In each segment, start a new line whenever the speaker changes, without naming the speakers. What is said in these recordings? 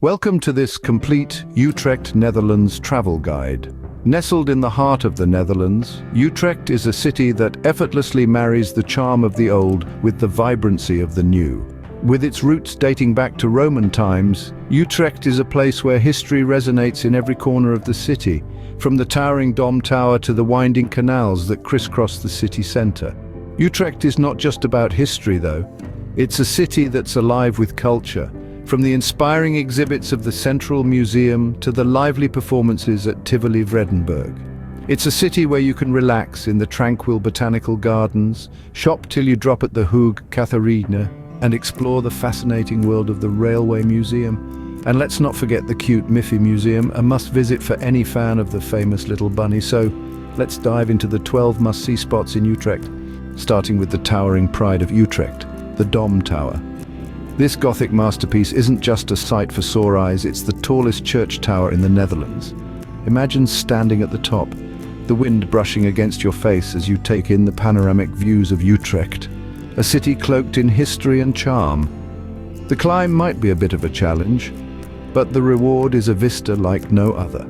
Welcome to this complete Utrecht, Netherlands travel guide. Nestled in the heart of the Netherlands, Utrecht is a city that effortlessly marries the charm of the old with the vibrancy of the new. With its roots dating back to Roman times, Utrecht is a place where history resonates in every corner of the city, from the towering Dom Tower to the winding canals that crisscross the city centre. Utrecht is not just about history, though. It's a city that's alive with culture. From the inspiring exhibits of the Central Museum to the lively performances at Tivoli Vredenburg. It's a city where you can relax in the tranquil botanical gardens, shop till you drop at the Hoog Catharina, and explore the fascinating world of the Railway Museum. And let's not forget the cute Miffy Museum, a must-visit for any fan of the famous Little Bunny. So let's dive into the 12 must-see spots in Utrecht, starting with the towering pride of Utrecht, the Dom Tower. This Gothic masterpiece isn't just a sight for sore eyes, it's the tallest church tower in the Netherlands. Imagine standing at the top, the wind brushing against your face as you take in the panoramic views of Utrecht, a city cloaked in history and charm. The climb might be a bit of a challenge, but the reward is a vista like no other.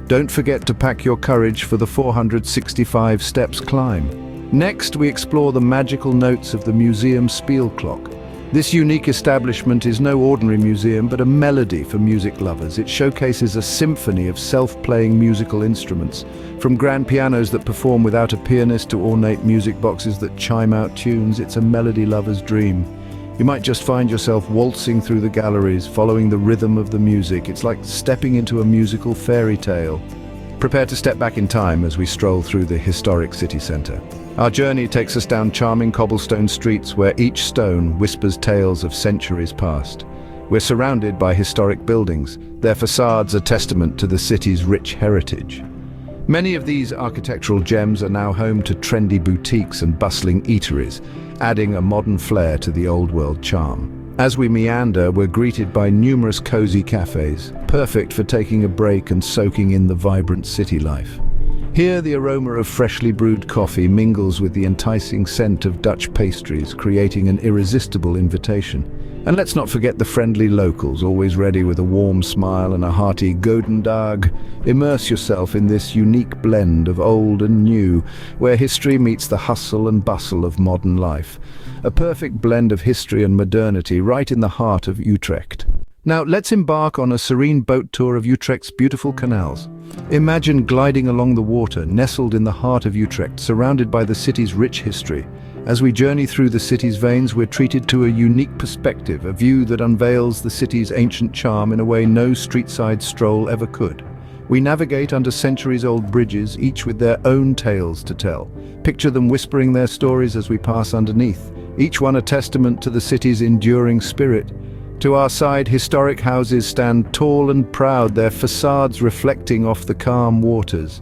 Don't forget to pack your courage for the 465 steps climb. Next, we explore the magical notes of the museum Spiel clock. This unique establishment is no ordinary museum, but a melody for music lovers. It showcases a symphony of self-playing musical instruments, from grand pianos that perform without a pianist to ornate music boxes that chime out tunes. It's a melody lover's dream. You might just find yourself waltzing through the galleries, following the rhythm of the music. It's like stepping into a musical fairy tale. Prepare to step back in time as we stroll through the historic city centre. Our journey takes us down charming cobblestone streets where each stone whispers tales of centuries past. We're surrounded by historic buildings, their facades a testament to the city's rich heritage. Many of these architectural gems are now home to trendy boutiques and bustling eateries, adding a modern flair to the old-world charm. As we meander, we're greeted by numerous cozy cafes, perfect for taking a break and soaking in the vibrant city life. Here, the aroma of freshly brewed coffee mingles with the enticing scent of Dutch pastries, creating an irresistible invitation. And let's not forget the friendly locals, always ready with a warm smile and a hearty Goeden Dag. Immerse yourself in this unique blend of old and new, where history meets the hustle and bustle of modern life. A perfect blend of history and modernity right in the heart of Utrecht. Now, let's embark on a serene boat tour of Utrecht's beautiful canals. Imagine gliding along the water, nestled in the heart of Utrecht, surrounded by the city's rich history. As we journey through the city's veins, we're treated to a unique perspective, a view that unveils the city's ancient charm in a way no street-side stroll ever could. We navigate under centuries-old bridges, each with their own tales to tell. Picture them whispering their stories as we pass underneath, each one a testament to the city's enduring spirit. To our side, historic houses stand tall and proud, their facades reflecting off the calm waters.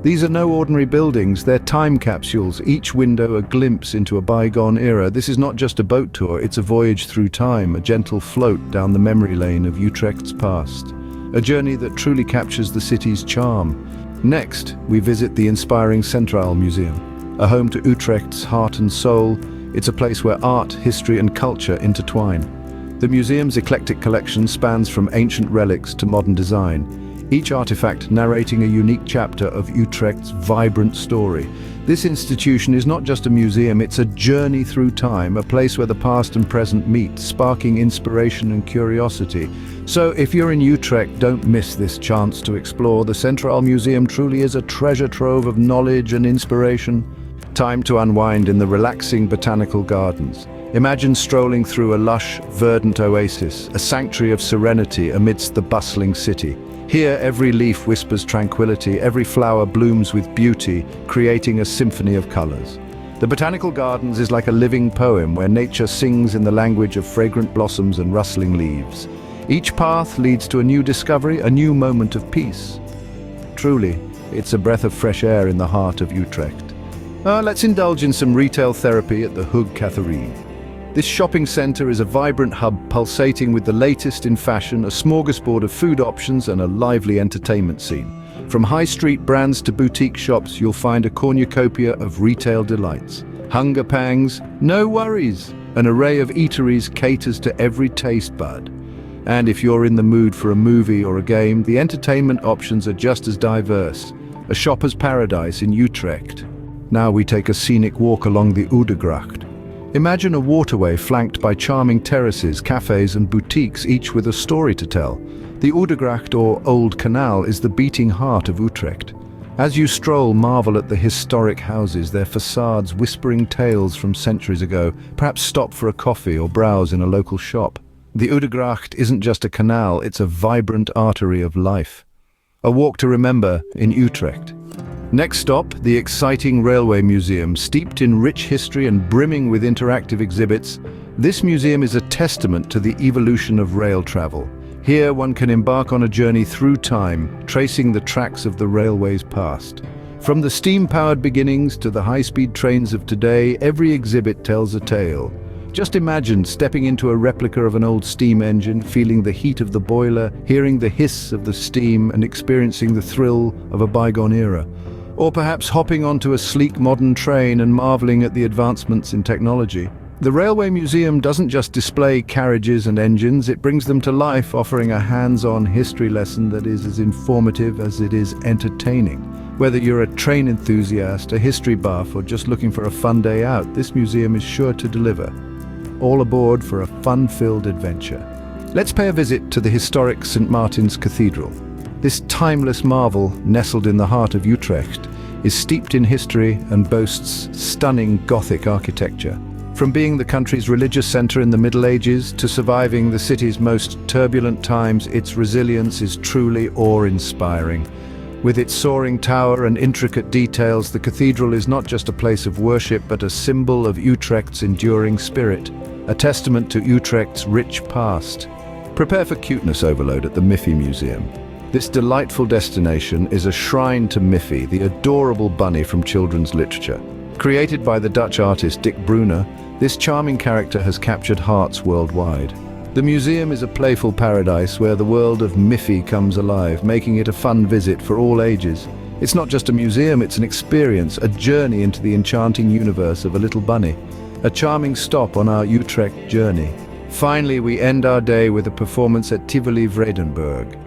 These are no ordinary buildings, they're time capsules, each window a glimpse into a bygone era. This is not just a boat tour, it's a voyage through time, a gentle float down the memory lane of Utrecht's past. A journey that truly captures the city's charm. Next, we visit the inspiring Centraal Museum, a home to Utrecht's heart and soul. It's a place where art, history and culture intertwine. The museum's eclectic collection spans from ancient relics to modern design, each artifact narrating a unique chapter of Utrecht's vibrant story. This institution is not just a museum, it's a journey through time, a place where the past and present meet, sparking inspiration and curiosity. So if you're in Utrecht, don't miss this chance to explore. The Centraal Museum truly is a treasure trove of knowledge and inspiration. Time to unwind in the relaxing botanical gardens. Imagine strolling through a lush, verdant oasis, a sanctuary of serenity amidst the bustling city. Here, every leaf whispers tranquility, every flower blooms with beauty, creating a symphony of colors. The Botanical Gardens is like a living poem where nature sings in the language of fragrant blossoms and rustling leaves. Each path leads to a new discovery, a new moment of peace. Truly, it's a breath of fresh air in the heart of Utrecht. Let's indulge in some retail therapy at the Hoog Catharina. This shopping centre is a vibrant hub pulsating with the latest in fashion, a smorgasbord of food options and a lively entertainment scene. From high street brands to boutique shops, you'll find a cornucopia of retail delights. Hunger pangs? No worries! An array of eateries caters to every taste bud. And if you're in the mood for a movie or a game, the entertainment options are just as diverse. A shopper's paradise in Utrecht. Now we take a scenic walk along the Oudegracht. Imagine a waterway flanked by charming terraces, cafes and boutiques, each with a story to tell. The Oudegracht, or Old Canal, is the beating heart of Utrecht. As you stroll, marvel at the historic houses, their facades whispering tales from centuries ago. Perhaps stop for a coffee or browse in a local shop. The Oudegracht isn't just a canal, it's a vibrant artery of life. A walk to remember in Utrecht. Next stop, the exciting Railway Museum. Steeped in rich history and brimming with interactive exhibits, this museum is a testament to the evolution of rail travel. Here one can embark on a journey through time, tracing the tracks of the railway's past. From the steam-powered beginnings to the high-speed trains of today, every exhibit tells a tale. Just imagine stepping into a replica of an old steam engine, feeling the heat of the boiler, hearing the hiss of the steam, and experiencing the thrill of a bygone era. Or perhaps hopping onto a sleek modern train and marveling at the advancements in technology. The Railway Museum doesn't just display carriages and engines, it brings them to life, offering a hands-on history lesson that is as informative as it is entertaining. Whether you're a train enthusiast, a history buff, or just looking for a fun day out, this museum is sure to deliver. All aboard for a fun-filled adventure. Let's pay a visit to the historic St. Martin's Cathedral. This timeless marvel, nestled in the heart of Utrecht, is steeped in history and boasts stunning Gothic architecture. From being the country's religious center in the Middle Ages to surviving the city's most turbulent times, its resilience is truly awe-inspiring. With its soaring tower and intricate details, the cathedral is not just a place of worship but a symbol of Utrecht's enduring spirit, a testament to Utrecht's rich past. Prepare for cuteness overload at the Miffy Museum. This delightful destination is a shrine to Miffy, the adorable bunny from children's literature. Created by the Dutch artist Dick Brunner, this charming character has captured hearts worldwide. The museum is a playful paradise where the world of Miffy comes alive, making it a fun visit for all ages. It's not just a museum, it's an experience, a journey into the enchanting universe of a little bunny. A charming stop on our Utrecht journey. Finally, we end our day with a performance at Tivoli Vredenburg.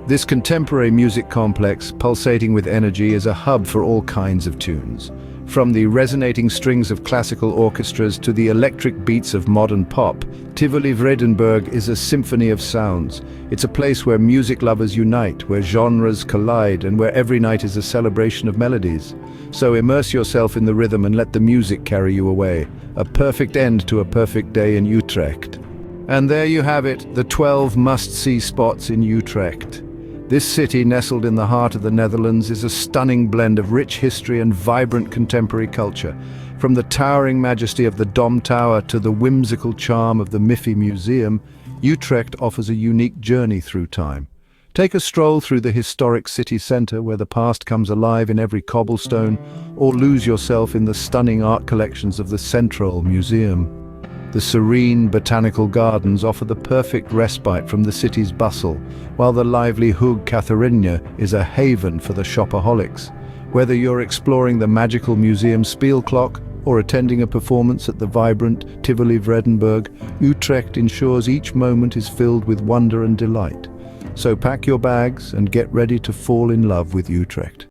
This contemporary music complex, pulsating with energy, is a hub for all kinds of tunes. From the resonating strings of classical orchestras to the electric beats of modern pop, Tivoli Vredenburg is a symphony of sounds. It's a place where music lovers unite, where genres collide, and where every night is a celebration of melodies. So immerse yourself in the rhythm and let the music carry you away. A perfect end to a perfect day in Utrecht. And there you have it, the 12 must-see spots in Utrecht. This city, nestled in the heart of the Netherlands, is a stunning blend of rich history and vibrant contemporary culture. From the towering majesty of the Dom Tower to the whimsical charm of the Miffy Museum, Utrecht offers a unique journey through time. Take a stroll through the historic city centre where the past comes alive in every cobblestone, or lose yourself in the stunning art collections of the Centraal Museum. The serene botanical gardens offer the perfect respite from the city's bustle, while the lively Hoog Catharijne is a haven for the shopaholics. Whether you're exploring the magical museum Speelklok or attending a performance at the vibrant Tivoli Vredenburg, Utrecht ensures each moment is filled with wonder and delight. So pack your bags and get ready to fall in love with Utrecht.